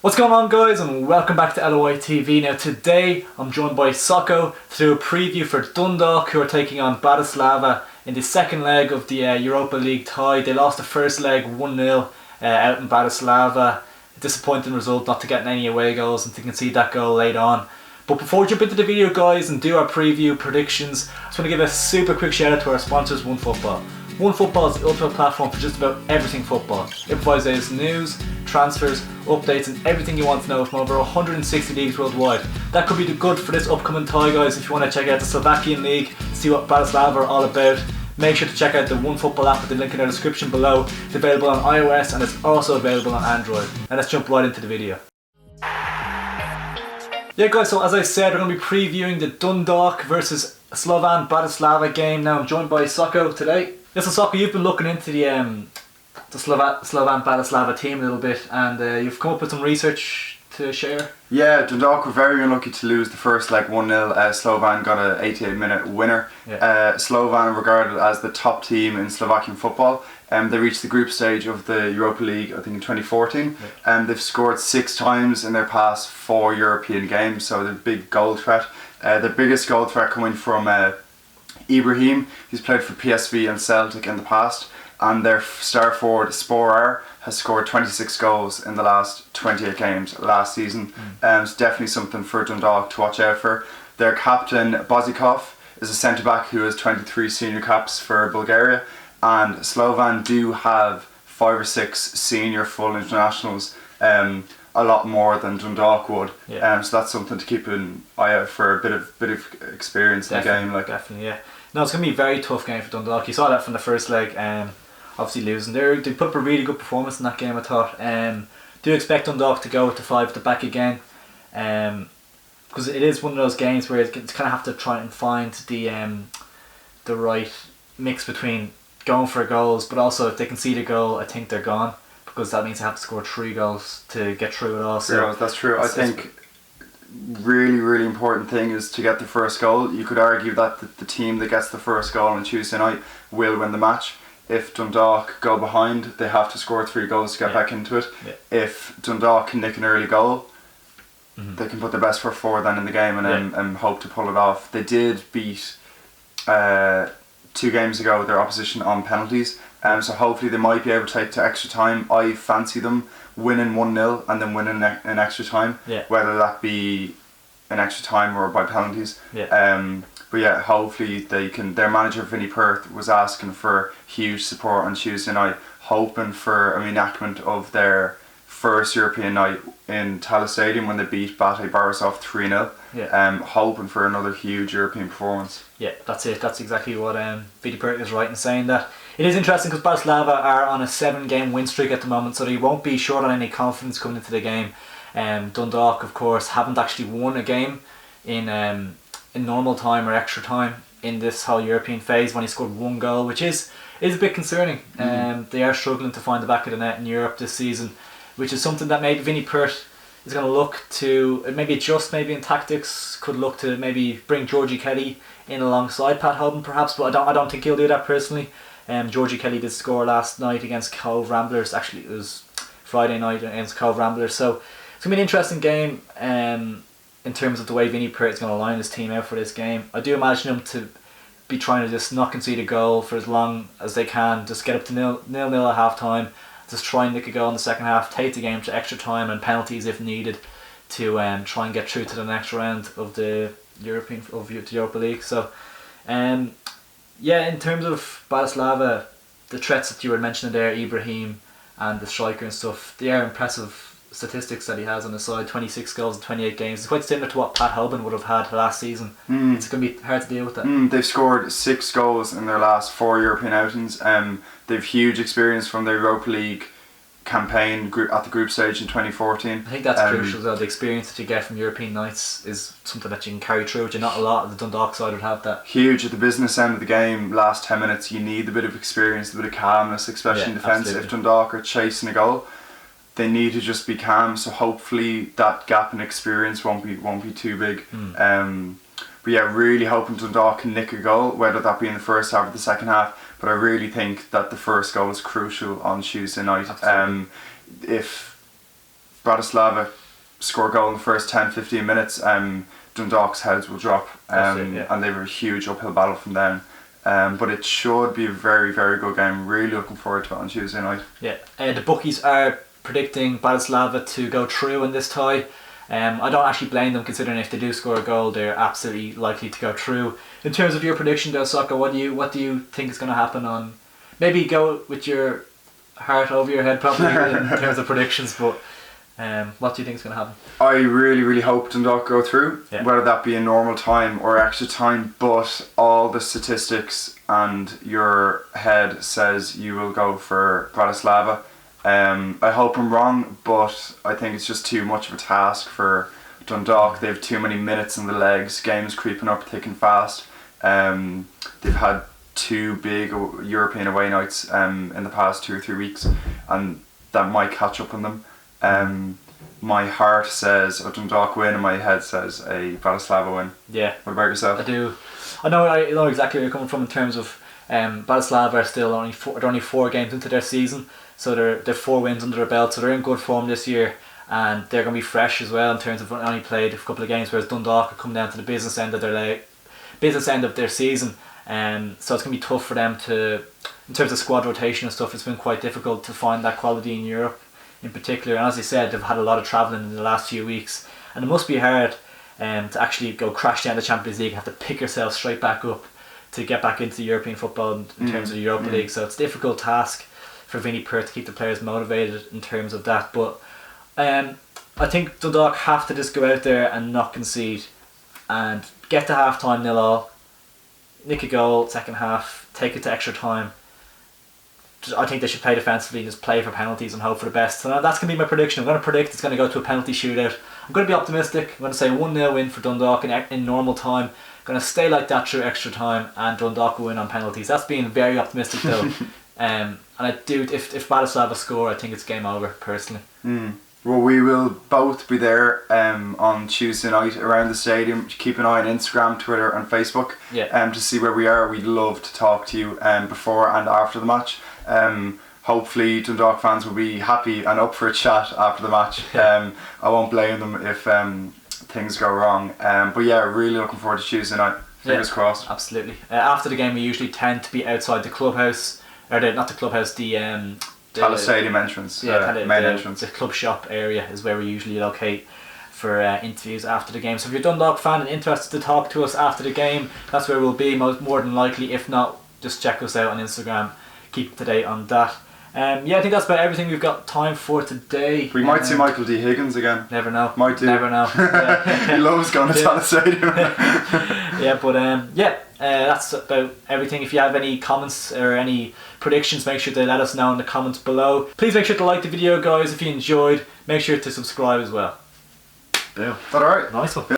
What's going on, guys, and welcome back to LOI TV. Now today I'm joined by Socko to do a preview for Dundalk, who are taking on Bratislava in the second leg of the Europa League tie. They lost the first leg 1-0 out in Bratislava. A disappointing result not to get any away goals and to concede that goal late on. But before we jump into the video, guys, and do our preview predictions, I just want to give a super quick shout out to our sponsors, OneFootball. OneFootball is the ultimate platform for just about everything football. It provides us news, transfers, updates and everything you want to know from over 160 leagues worldwide. That could be the good for this upcoming tie, guys. If you want to check out the Slovakian league, see what Bratislava are all about, make sure to check out the OneFootball app with the link in the description below. It's available on iOS and it's also available on Android. And let's jump right into the video. Yeah, guys, so as I said, we're going to be previewing the Dundalk versus SLOVAN Bratislava game. Now I'm joined by Socko today. Yes, so Socko, you've been looking into the SLOVAN Bratislava team a little bit, and you've come up with some research to share. Yeah, Dundalk were very unlucky to lose the first leg 1-0. Slovan got an 88-minute winner. Yeah. Slovan regarded as the top team in Slovakian football. They reached the group stage of the Europa League, I think, in 2014. Yeah. They've scored 6 times in their past 4 European games, so they're a big goal threat. The biggest goal threat coming from Ibrahim. He's played for PSV and Celtic in the past. And their star forward, Sporar, has scored 26 goals in the last 28 games last season. It's definitely something for Dundalk to watch out for. Their captain, Bozikov, is a centre-back who has 23 senior caps for Bulgaria. And Slovan do have 5 or 6 senior full internationals, a lot more than Dundalk would. Yeah. So that's something to keep an eye out for, a bit of experience in the game. Definitely, yeah. No, it's going to be a very tough game for Dundalk. You saw that from the first leg. Obviously losing there, they put up a really good performance in that game, I thought. Do expect Dundalk to go with the 5 at the back again, because it is one of those games where it's kind of have to try and find the right mix between going for goals, but also if they concede a goal, I think they're gone, because that means they have to score 3 goals to get through it all. So yeah, that's true. I think really important thing is to get the first goal. You could argue that the team that gets the first goal on Tuesday night will win the match. If Dundalk go behind, they have to score 3 goals to get back into it. Yeah. If Dundalk can nick an early goal, they can put their best foot forward then in the game and hope to pull it off. They did beat 2 games ago their opposition on penalties, so hopefully they might be able to take to extra time. I fancy them winning 1-0 and then winning an extra time, whether that be an extra time or by penalties. But yeah, hopefully they can. Their manager Vinnie Perth was asking for huge support on Tuesday night, hoping for a reenactment of their first European night in Talis Stadium when they beat Bate Borisov 3-0. Hoping for another huge European performance. Yeah, that's it. That's exactly what Vinnie Perth is right in saying that. It is interesting because Bratislava are on a 7-game win streak at the moment, so they won't be short on any confidence coming into the game. Dundalk, of course, haven't actually won a game in normal time or extra time in this whole European phase. When he scored 1 goal, which is a bit concerning. They are struggling to find the back of the net in Europe this season, which is something that maybe Vinnie Perth is going to look to maybe adjust, maybe in tactics. Could look to maybe bring Georgie Kelly in alongside Pat Hoban perhaps, but I don't think he'll do that personally. Georgie Kelly did score last night against Cove Ramblers. Actually, it was Friday night against Cove Ramblers, so it's going to be an interesting game in terms of the way Vinnie Perth is going to line his team out for this game. I do imagine him to be trying to just not concede a goal for as long as they can, just get up to 0-0 at half time, just try and nick a goal in the second half, take the game to extra time and penalties if needed to try and get through to the next round of the Europa League. So yeah, in terms of Bratislava, the threats that you were mentioning there, Ibrahim and the striker and stuff, they are impressive statistics that he has on his side. 26 goals in 28 games. It's quite similar to what Pat Hoban would have had last season. It's going to be hard to deal with that. They've scored 6 goals in their last 4 European outings. They've huge experience from their Europa League campaign at the group stage in 2014. I think that's crucial though. The experience that you get from European nights is something that you can carry through, which not a lot of the Dundalk side would have that. Huge at the business end of the game. Last 10 minutes you need a bit of experience, a bit of calmness, especially in defence. Absolutely. If Dundalk are chasing a goal, they need to just be calm, so hopefully that gap in experience won't be too big. But yeah, really hoping Dundalk can nick a goal, whether that be in the first half or the second half. But I really think that the first goal is crucial on Tuesday night. If Bratislava score a goal in the first 10-15 minutes, Dundalk's heads will drop, and they have a huge uphill battle from then. But it should be a very, very good game. Really looking forward to it on Tuesday night. Yeah, the bookies are predicting Bratislava to go through in this tie. I don't actually blame them, considering if they do score a goal, they're absolutely likely to go through. In terms of your prediction, though, Soccer, what do you think is going to happen on? Maybe go with your heart over your head, probably in terms of predictions. But what do you think is going to happen? I really, really hope Dundalk go through, Yeah. whether that be in normal time or extra time. But all the statistics and your head says you will go for Bratislava. I hope I'm wrong, but I think it's just too much of a task for Dundalk. They have too many minutes in the legs. Games creeping up thick and fast. They've had 2 big European away nights in the past 2 or 3 weeks, and that might catch up on them. My heart says a Dundalk win, and my head says a Bratislava win. Yeah. What about yourself? I do. I know exactly where you're coming from in terms of Bratislava are still only 4 games into their season, so they're 4 wins under their belt, so they're in good form this year, and they're going to be fresh as well in terms of only played a couple of games, whereas Dundalk are coming down to the business end of their season, so it's going to be tough for them to, in terms of squad rotation and stuff. It's been quite difficult to find that quality in Europe in particular, and as I said, they've had a lot of travelling in the last few weeks, and it must be hard to actually go crash down the Champions League and have to pick yourself straight back up to get back into European football in terms of the Europa League. So it's a difficult task for Vinnie Perth to keep the players motivated in terms of that. But I think Dundalk have to just go out there and not concede and get to half time 0-0, nick a goal second half, take it to extra time. I think they should play defensively and just play for penalties and hope for the best. So that's going to be my prediction. I'm going to predict it's going to go to a penalty shootout. I'm going to be optimistic. I'm going to say 1-0 win for Dundalk in normal time. I'm going to stay like that through extra time, and Dundalk will win on penalties. That's being very optimistic though. And I do, if Bratislava score, I think it's game over personally. Well, we will both be there on Tuesday night around the stadium. Keep an eye on Instagram, Twitter and Facebook to see where we are. We'd love to talk to you before and after the match. Hopefully Dundalk fans will be happy and up for a chat after the match. I won't blame them if things go wrong. But yeah, really looking forward to Tuesday night. Fingers crossed. Absolutely. After the game, we usually tend to be outside the clubhouse, or not the clubhouse, the Palace Stadium entrance, main entrance. The club shop area is where we usually locate for interviews after the game. So if you're a Dundalk fan and interested to talk to us after the game, that's where we'll be more than likely. If not, just check us out on Instagram. Keep up to date on that. I think that's about everything we've got time for today. We might see Michael D. Higgins again. Never know. Might do. Never know. He loves going to Palace Stadium. That's about everything. If you have any comments or any predictions, make sure to let us know in the comments below. Please make sure to like the video, guys. If you enjoyed, make sure to subscribe as well. Yeah. Is that alright? Nice one. Yeah.